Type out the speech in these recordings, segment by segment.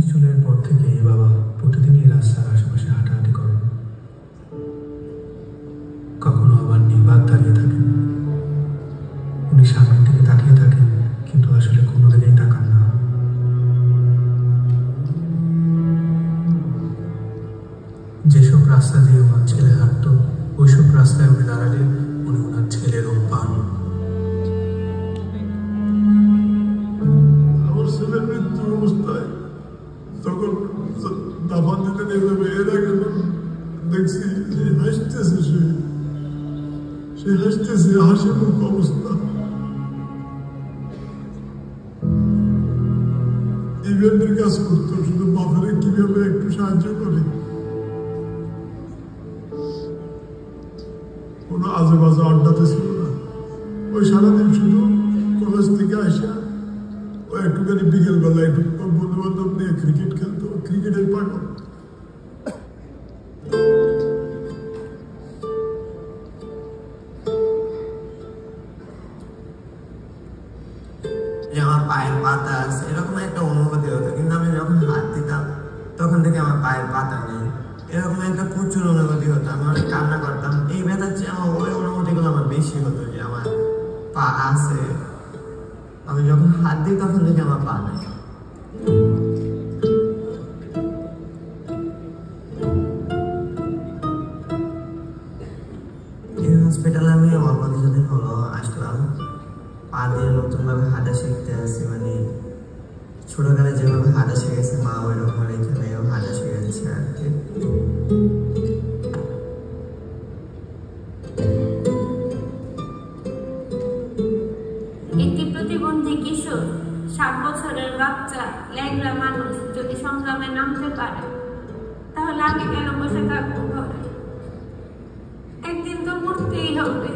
চুলের পর থেকে বাবা প্রতিদিনই রাস্তার আশেপাশে হাঁটাহাঁটি করেন, কখনো আবার নির্বাক দাঁড়িয়ে থাকেন। উনি সামনের দিকে তাকিয়ে থাকেন, কিন্তু আসলে কোনো দিকেই তাকান না। যেসব রাস্তা দিয়ে ওনার ছেলে হাঁটতো, ওইসব রাস্তায় উনি দাঁড়ালে উনি ওনার ছেলেরও পান। আমার ছেলের মৃত্যু অবস্থায় তখন দাফন দিতে নেমে এর আগে দেখছি যে হাসতেছে, সে হাসতেছে, হাসি মুখ অবস্থা। ইভেন্টের কাজ করতো, শুধু বাপরে কিভাবে একটু সাহায্য করে, কোনো আজে বাজে আড্ডাতে ছিল না। ওই সারাদিন শুধু কলেজ থেকে আসা ও একটুখানি বিকেল বেলায় বন্ধু বান্ধব নিয়ে ক্রিকেট খেলতো, ক্রিকেটের পাগল। আমার পায়ের পাতা আছে এরকম একটা অনুভূতি হতো, কিন্তু আমি যখন হাত দিতাম তখন থেকে আমার পায়ের পাতা নেই, এরকম একটা প্রচুর অনুভূতি হতো। আমি অনেক কান্না করতাম। এই ব্যথার চেয়ে আমার ওই অনুভূতিগুলো আমার বেশি হতো, যে আমার পা আছে, আমি যখন হাত দিই তখন থেকে আমার পা নেই। এই হসপিটালে আমি অল্প কিছুদিন হলো আসলাম, পা দিয়ে নতুনভাবে হাঁটা শিখতে আসছি। মানে ছোটকালে যেভাবে হাঁটা শিখেছে মা, ওই রকম এখানেও হাঁটা শিখেছে আর কি। একটি প্রতিবন্ধী কিশোর, 7 বছরের বাচ্চা, ল্যাংড়া মানুষ যদি সংগ্রামে নামতে পারে, তাহলে আমি কেন বসে থাকবো ঘরে? একদিন তো মরতেই হবে,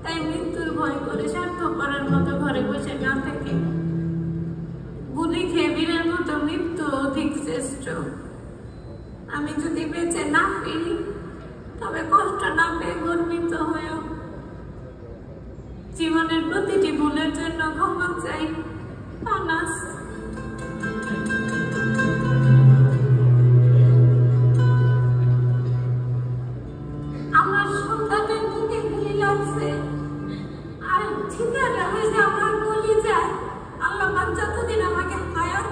তাই মৃত্যুর ভয় করে স্বার্থপরের মতো ঘরে বসে না থেকে গুলি খেয়ে বীরের মতো মৃত্যু অধিক শ্রেষ্ঠ। আমি যদি বেঁচে না ফিরি, তবে কষ্ট না পেয়ে গর্বিত হয়েও জীবনের প্রতিটি ভুলের জন্য ক্ষমা চাই। আনাস। আমার সন্তানের মুখে গুলি লাগছে আর ঠিকানা